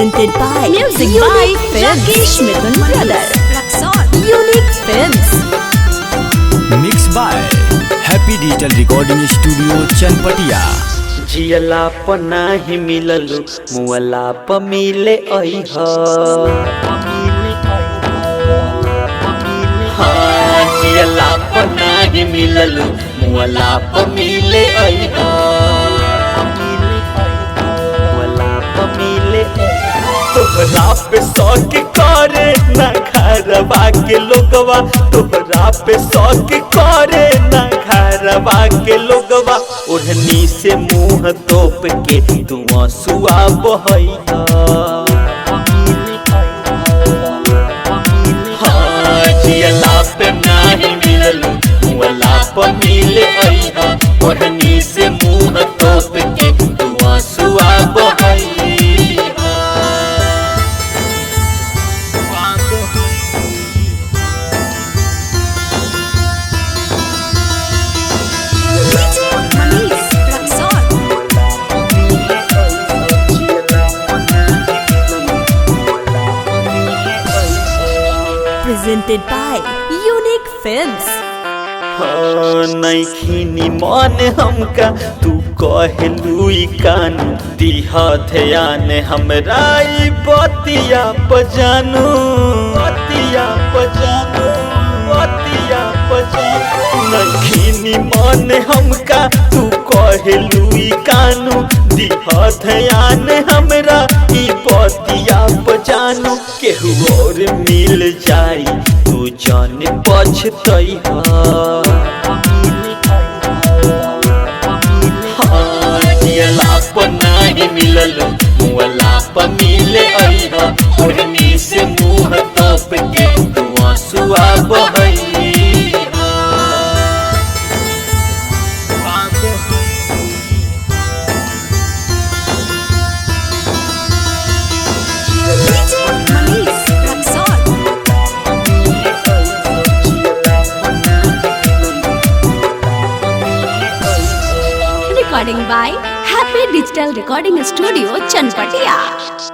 Presented by Music by Rakesh Mithun Brother. Unique Films. Mixed by Happy Digital Recording Studio Chanpatia. जियला प नाही मिललु मुअला प मिले अइह। हाँ जियला प नाही मिललु मुअला प मिले अइह। मुअला प मिले तोहरा पे शौक करे ना घरवा के लोगवा। तोहरा पे शौक करे ना घरवा के लोगवा। ओढ़नी से मुँह तोप के तू आंसुआ बहैया। हाँ जियला पे नाही मिललु मुअला पे मिले अइहा। ओढ़नी से मुँह तोप के तू आंसुआ बहैया। Presented by Unique Films. हाँ नैखिनी मन हमका तू कहलू कानू। दिहा ध्यान हमरा ई बतिया पजानू। बतिया पजानू बतिया पजानू। नैखिनी मन हमका तू कहलू कानू। दिहा ध्यान हमरा ई बतिया पजानू। केहू और मिल जाई तू जान पछतैहा। हाँ जियला प नाही मिललु मुअला प मिले अइहा। ओढ़नी से मुँह तोप के तू आंसुआ बहैया। Recording by Happy Digital Recording Studio Chanpatia.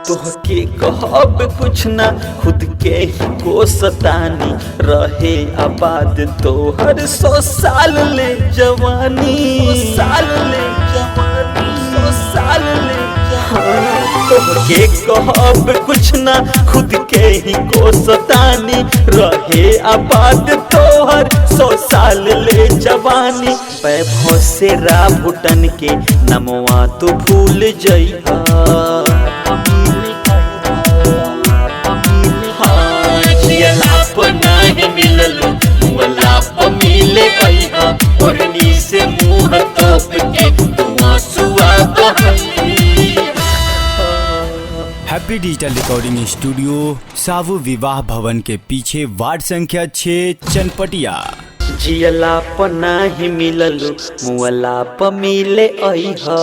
तोहके कहब कुछ ना खुद के ही को सतानी। रहे आबाद तोहर 100 साल ले जवानी। 100 साल ले जवानी 100 साल ले जवानी। तोहके कहब कुछ ना खुद के ही को सतानी। रहे आबाद तोहर 100 साल ले जवानी। वैभव से राभुटन के नमवा तो भूल जइहा। हाँ जियला प नाही मिललु मुअला प मिले अइहा। ओढ़नी से मुँह तोप के तू आंसुआ बहैया। हैप्पी डिजिटल रिकॉर्डिंग स्टूडियो सावु विवाह भवन के पीछे वार्ड संख्या 6 चनपटिया। जियला प नाही मिललु मुअला प मिले अइहा।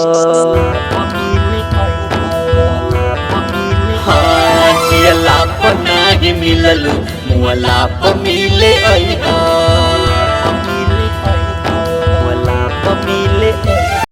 हाँ जियला प नाही मिललु मुअला प मिले अइहा।